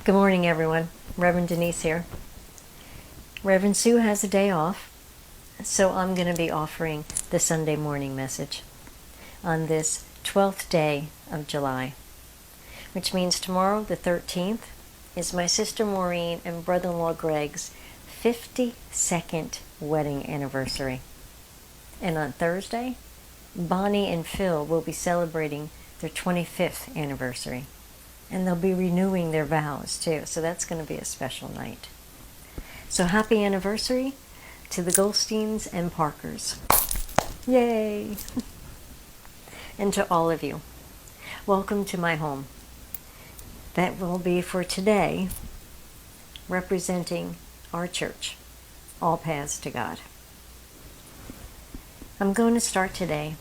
Good morning, everyone. Reverend Denise here. Reverend Sue has a day off, so I'm going to be offering the Sunday morning message on this 12th day of July, which means tomorrow, the 13th, is my sister Maureen and brother-in-law Greg's 52nd wedding anniversary. And on Thursday, Bonnie and Phil will be celebrating their 25th anniversary. And they'll be renewing their vows too, so that's going to be a special night. So happy anniversary to the Goldsteins and Parkers. Yay! And to all of you, welcome to my home. That will be for today, representing our church, All Paths to God. I'm going to start today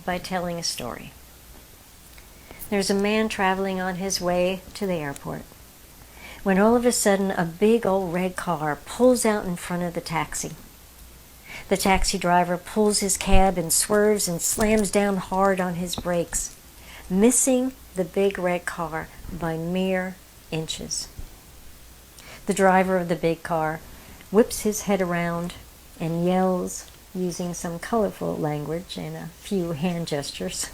by telling a story. There's a man traveling on his way to the airport when all of a sudden a big old red car pulls out in front of the taxi. The taxi driver pulls his cab and swerves and slams down hard on his brakes, missing the big red car by mere inches. The driver of the big car whips his head around and yells, using some colorful language and a few hand gestures.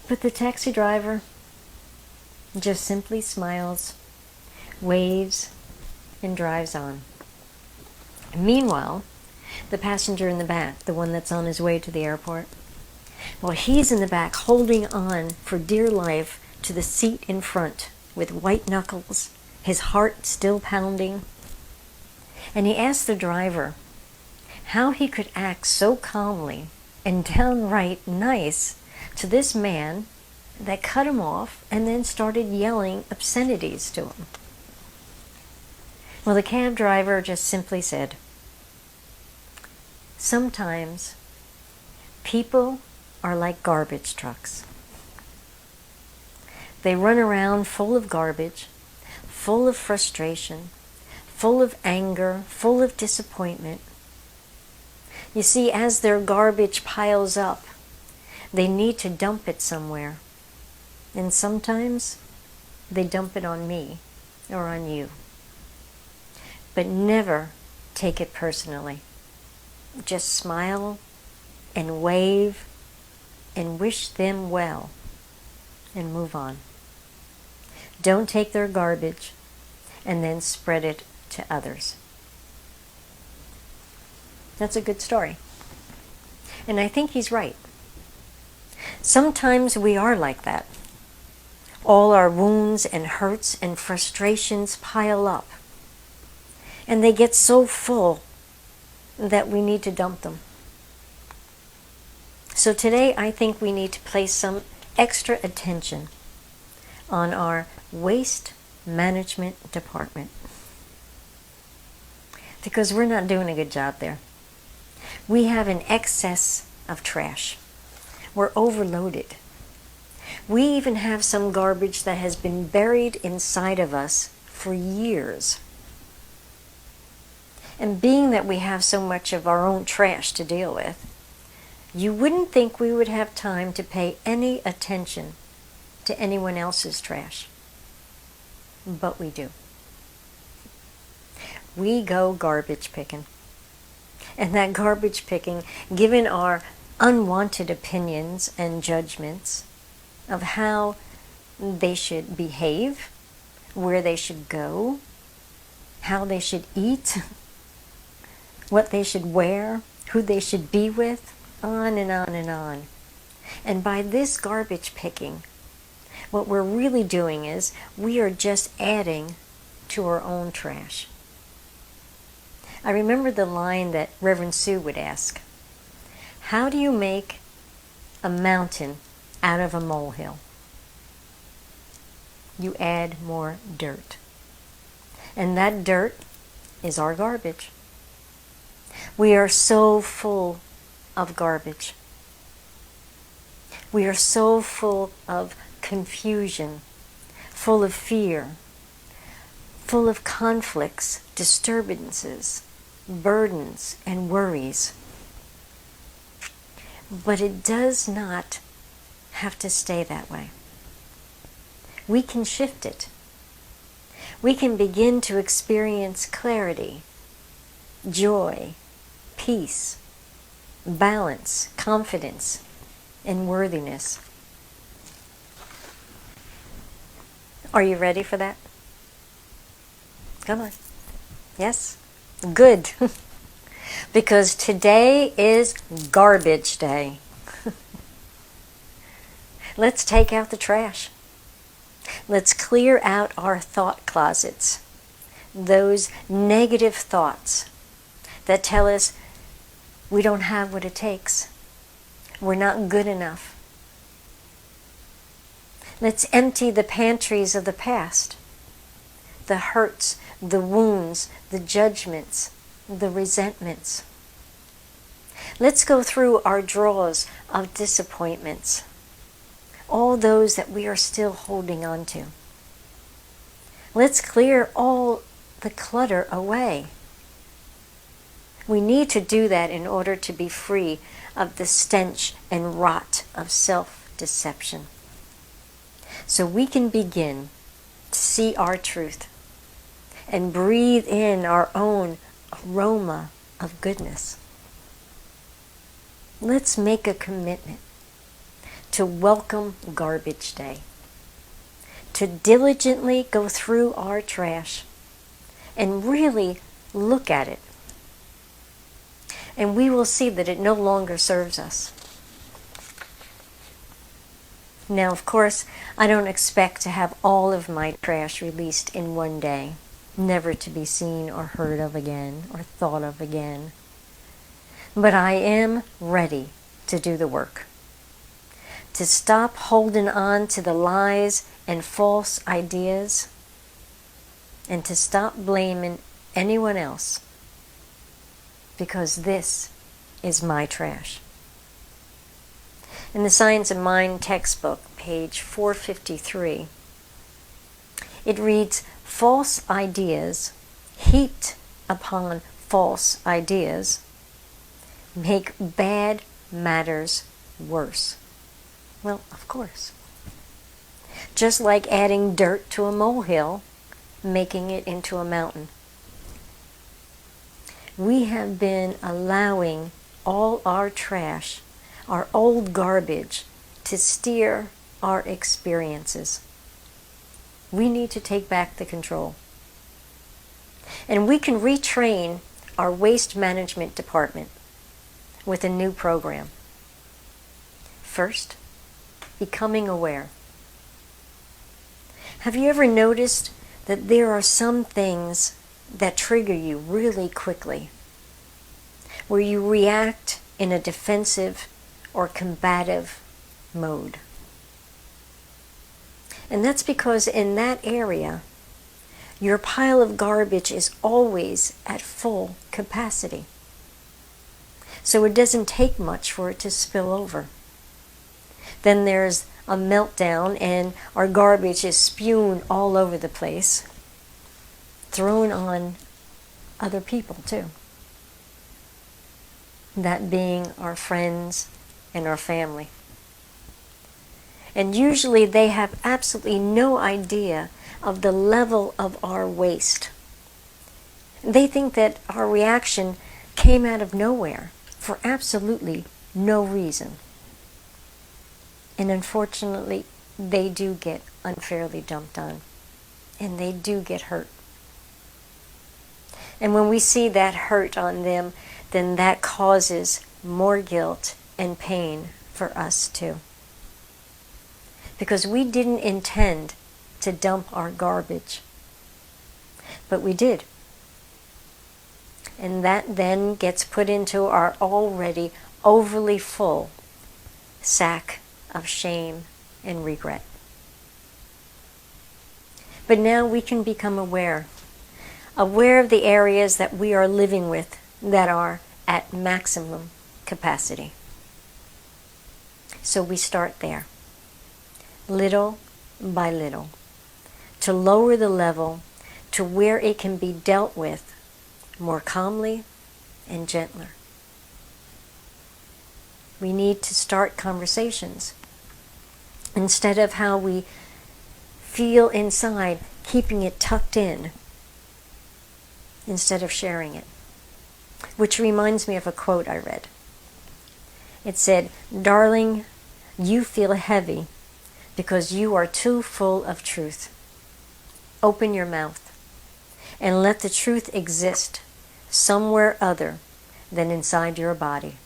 But the taxi driver just simply smiles, waves, and drives on. Meanwhile, the passenger in the back, the one that's on his way to the airport, well, he's in the back holding on for dear life to the seat in front with white knuckles, his heart still pounding. And he asked the driver how he could act so calmly and downright nice to this man that cut him off and then started yelling obscenities to him. Well, the cab driver just simply said, "Sometimes people are like garbage trucks. They run around full of garbage, full of frustration, full of anger, full of disappointment. You see, as their garbage piles up, they need to dump it somewhere. And sometimes they dump it on me or on you. But never take it personally. Just smile and wave and wish them well and move on. Don't take their garbage and then spread it to others." That's a good story. And I think he's right. Sometimes we are like that. All our wounds and hurts and frustrations pile up. And they get so full that we need to dump them. So today I think we need to place some extra attention on our waste management department. Because we're not doing a good job there. We have an excess of trash. We're overloaded. We even have some garbage that has been buried inside of us for years. And being that we have so much of our own trash to deal with, you wouldn't think we would have time to pay any attention to anyone else's trash. But we do. We go garbage picking. And that garbage picking, given our unwanted opinions and judgments of how they should behave, where they should go, how they should eat, what they should wear, who they should be with, on and on and on. And by this garbage picking, what we're really doing is we are just adding to our own trash. I remember the line that Reverend Sue would ask, "How do you make a mountain out of a molehill?" You add more dirt. And that dirt is our garbage. We are so full of garbage. We are so full of confusion, full of fear, full of conflicts, disturbances, burdens, and worries. But it does not have to stay that way. We can shift it. we can begin to experience clarity, joy, peace, balance, confidence, and worthiness. Are you ready for that? Come on. Yes? Good. Because today is garbage day. Let's take out the trash. Let's clear out our thought closets. Those negative thoughts that tell us we don't have what it takes. We're not good enough. Let's empty the pantries of the past. The hurts, the wounds, the judgments, the resentments. Let's go through our drawers of disappointments. All those that we are still holding on to. Let's clear all the clutter away. We need to do that in order to be free of the stench and rot of self-deception. So we can begin to see our truth and breathe in our own aroma of goodness. Let's make a commitment to welcome garbage day, to diligently go through our trash and really look at it. And we will see that it no longer serves us. Now, of course, I don't expect to have all of my trash released in one day, never to be seen or heard of again or thought of again. But I am ready to do the work, to stop holding on to the lies and false ideas, and to stop blaming anyone else, because this is my trash. In the Science of Mind textbook, page 453, it reads, "False ideas heaped upon false ideas make bad matters worse." Well, of course. Just like adding dirt to a molehill, making it into a mountain. We have been allowing all our trash, our old garbage, to steer our experiences. We need to take back the control. And we can retrain our waste management department with a new program. First, becoming aware. Have you ever noticed that there are some things that trigger you really quickly, where you react in a defensive or combative mode? And that's because in that area, your pile of garbage is always at full capacity. So it doesn't take much for it to spill over. Then there's a meltdown and our garbage is spewed all over the place, thrown on other people too. That being our friends and our family. And usually they have absolutely no idea of the level of our waste. They think that our reaction came out of nowhere for absolutely no reason. And unfortunately, they do get unfairly dumped on. And they do get hurt. And when we see that hurt on them, then that causes more guilt and pain for us too. Because we didn't intend to dump our garbage. But we did. And that then gets put into our already overly full sack of shame and regret. But now we can become aware of the areas that we are living with that are at maximum capacity. So we start there, little by little, to lower the level to where it can be dealt with more calmly and gentler. We need to start conversations. Instead of how we feel inside, keeping it tucked in instead of sharing it. Which reminds me of a quote I read. It said, "Darling, you feel heavy because you are too full of truth. Open your mouth and let the truth exist somewhere other than inside your body."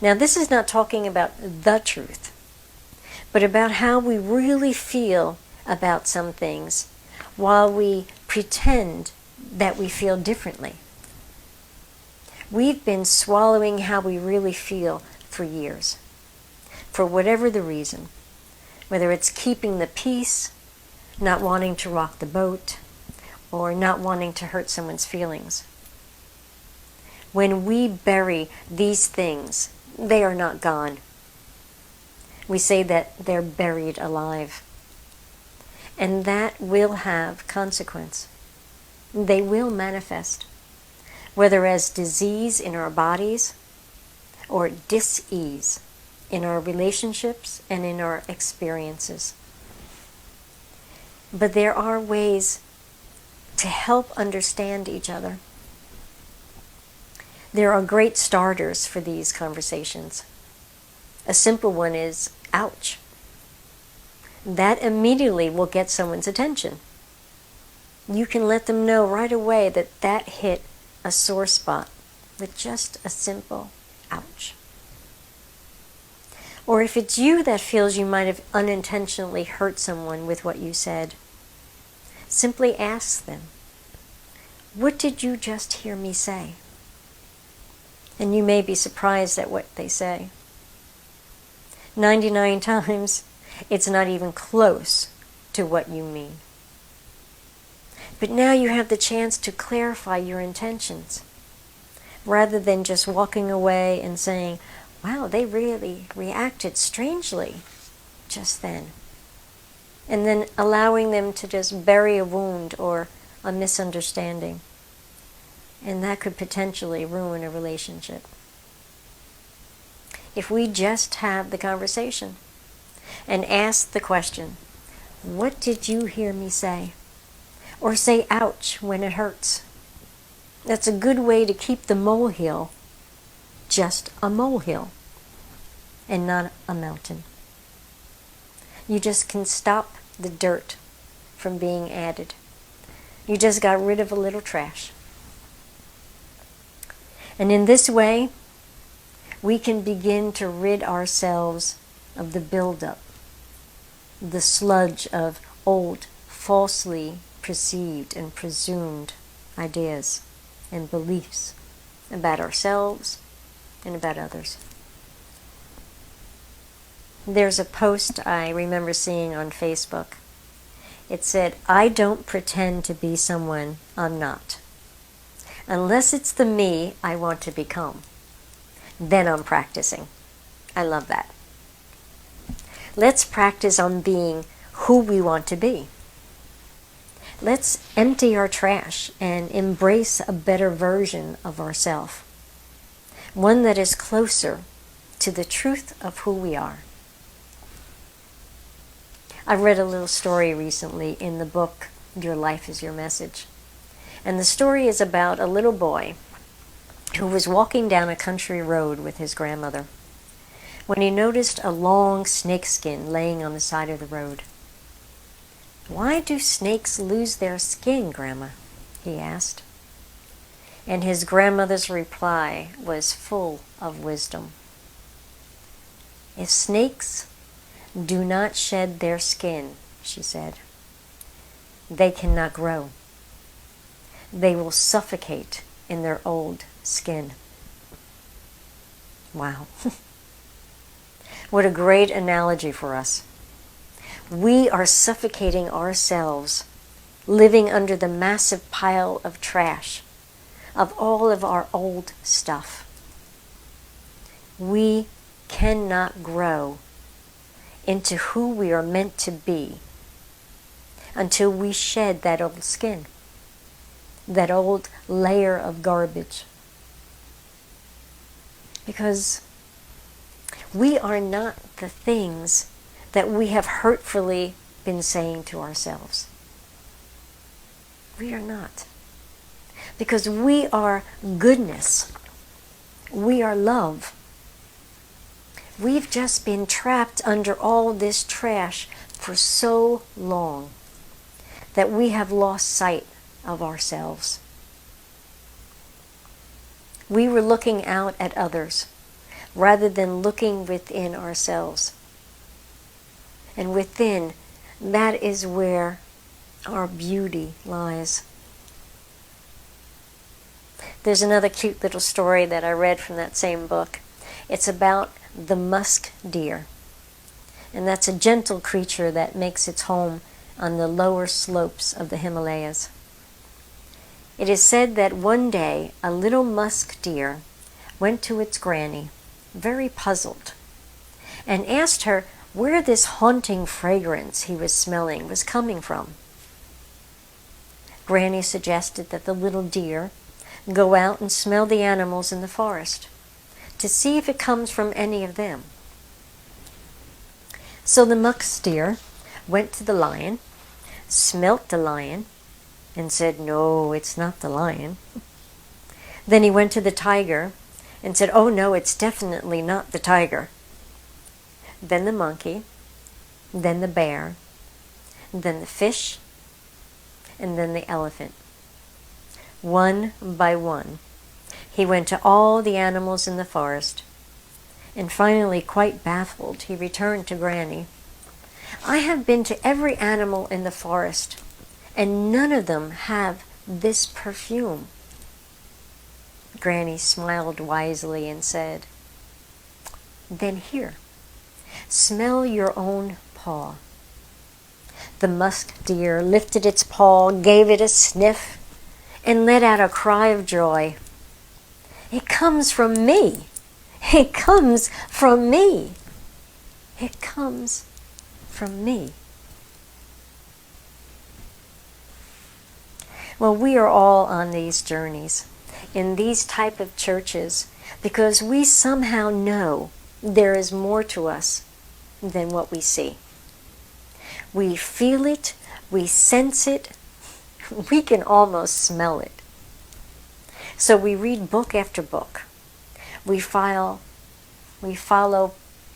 Now, this is not talking about the truth, but about how we really feel about some things while we pretend that we feel differently. We've been swallowing how we really feel for years, for whatever the reason, whether it's keeping the peace, not wanting to rock the boat, or not wanting to hurt someone's feelings. When we bury these things, they are not gone. We say that they're buried alive. And that will have consequence. They will manifest, whether as disease in our bodies or dis-ease in our relationships and in our experiences. But there are ways to help understand each other. There are great starters for these conversations. A simple one is, ouch. That immediately will get someone's attention. You can let them know right away that that hit a sore spot with just a simple ouch. Or if it's you that feels you might have unintentionally hurt someone with what you said, simply ask them, "What did you just hear me say?" And you may be surprised at what they say. 99 times, it's not even close to what you mean. But now you have the chance to clarify your intentions, rather than just walking away and saying, "Wow, they really reacted strangely just then." And then allowing them to just bury a wound or a misunderstanding. And that could potentially ruin a relationship. If we just have the conversation and ask the question, "What did you hear me say?" Or say ouch when it hurts. That's a good way to keep the molehill just a molehill and not a mountain. You just can stop the dirt from being added. You just got rid of a little trash. And in this way, we can begin to rid ourselves of the buildup, the sludge of old, falsely perceived and presumed ideas and beliefs about ourselves and about others. There's a post I remember seeing on Facebook. It said, "I don't pretend to be someone I'm not. Unless it's the me I want to become. Then I'm practicing." I love that. Let's practice on being who we want to be. Let's empty our trash and embrace a better version of ourselves. One that is closer to the truth of who we are. I read a little story recently in the book, Your Life is Your Message. And the story is about a little boy who was walking down a country road with his grandmother when he noticed a long snakeskin laying on the side of the road. "Why do snakes lose their skin, Grandma?" he asked. And his grandmother's reply was full of wisdom. "If snakes do not shed their skin," she said, "they cannot grow. They will suffocate in their old skin." Wow. What a great analogy for us. We are suffocating ourselves, living under the massive pile of trash, of all of our old stuff. We cannot grow into who we are meant to be until we shed that old skin, that old layer of garbage. Because we are not the things that we have hurtfully been saying to ourselves. We are not. Because we are goodness. We are love. We've just been trapped under all this trash for so long that we have lost sight of ourselves. We were looking out at others rather than looking within ourselves. And within, that is where our beauty lies. There's another cute little story that I read from that same book. It's about the musk deer. And that's a gentle creature that makes its home on the lower slopes of the Himalayas. It is said that one day a little musk deer went to its granny, very puzzled, and asked her where this haunting fragrance he was smelling was coming from. Granny suggested that the little deer go out and smell the animals in the forest to see if it comes from any of them. So the musk deer went to the lion, smelt the lion, and said, "No, it's not the lion." Then he went to the tiger and said, "Oh no, it's definitely not the tiger." Then the monkey, then the bear, then the fish, and then the elephant. One by one, he went to all the animals in the forest, and finally, quite baffled, he returned to Granny. "I have been to every animal in the forest, and none of them have this perfume." Granny smiled wisely and said, "Then here, smell your own paw." The musk deer lifted its paw, gave it a sniff, and let out a cry of joy. "It comes from me! It comes from me! It comes from me!" Well, we are all on these journeys, in these type of churches, because we somehow know there is more to us than what we see. We feel it, we sense it, we can almost smell it. So we read book after book. We follow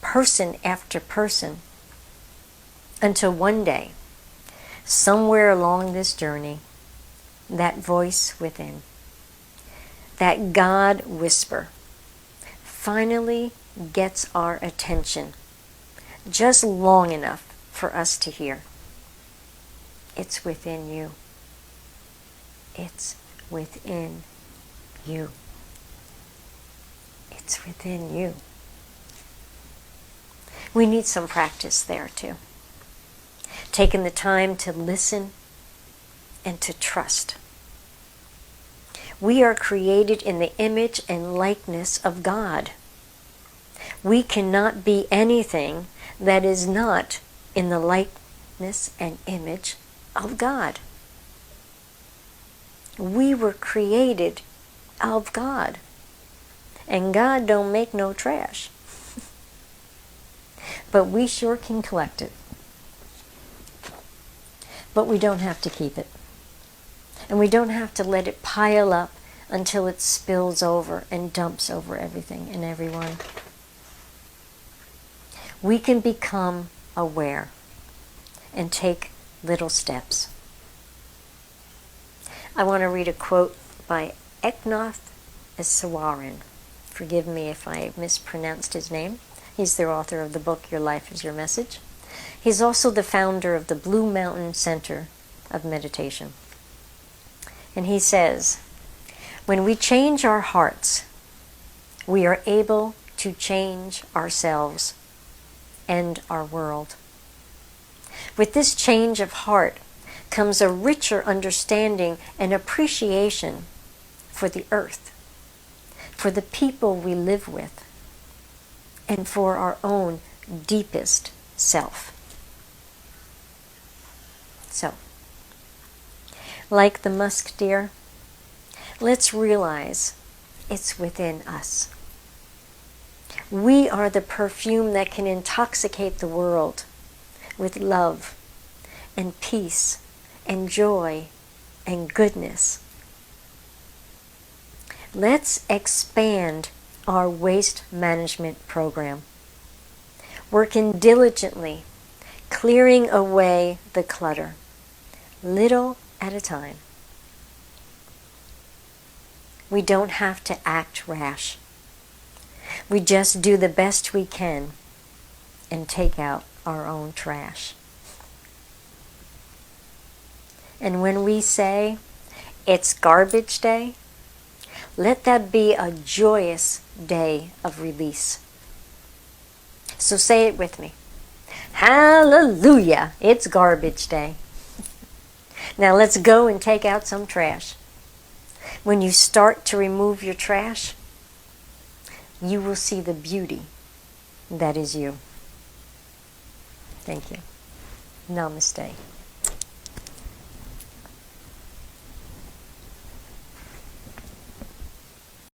person after person until one day, somewhere along this journey, that voice within, that God whisper, finally gets our attention, just long enough for us to hear. It's within you. It's within you. It's within you. We need some practice there too. Taking the time to listen and to trust. We are created in the image and likeness of God. We cannot be anything that is not in the likeness and image of God. We were created of God. And God don't make no trash. But we sure can collect it. But we don't have to keep it. And we don't have to let it pile up until it spills over and dumps over everything and everyone. We can become aware and take little steps. I want to read a quote by Eknath Esawaran. Forgive me if I mispronounced his name. He's the author of the book, Your Life is Your Message. He's also the founder of the Blue Mountain Center of Meditation. And he says, when we change our hearts, we are able to change ourselves and our world. With this change of heart comes a richer understanding and appreciation for the earth, for the people we live with, and for our own deepest self. So, like the musk deer, let's realize it's within us. We are the perfume that can intoxicate the world with love and peace and joy and goodness. Let's expand our waste management program, working diligently, clearing away the clutter, little at a time. We don't have to act rash. We just do the best we can and take out our own trash. And when we say, it's garbage day, let that be a joyous day of release. So say it with me. Hallelujah, it's garbage day. Now let's go and take out some trash. When you start to remove your trash, you will see the beauty that is you. Thank you. Namaste.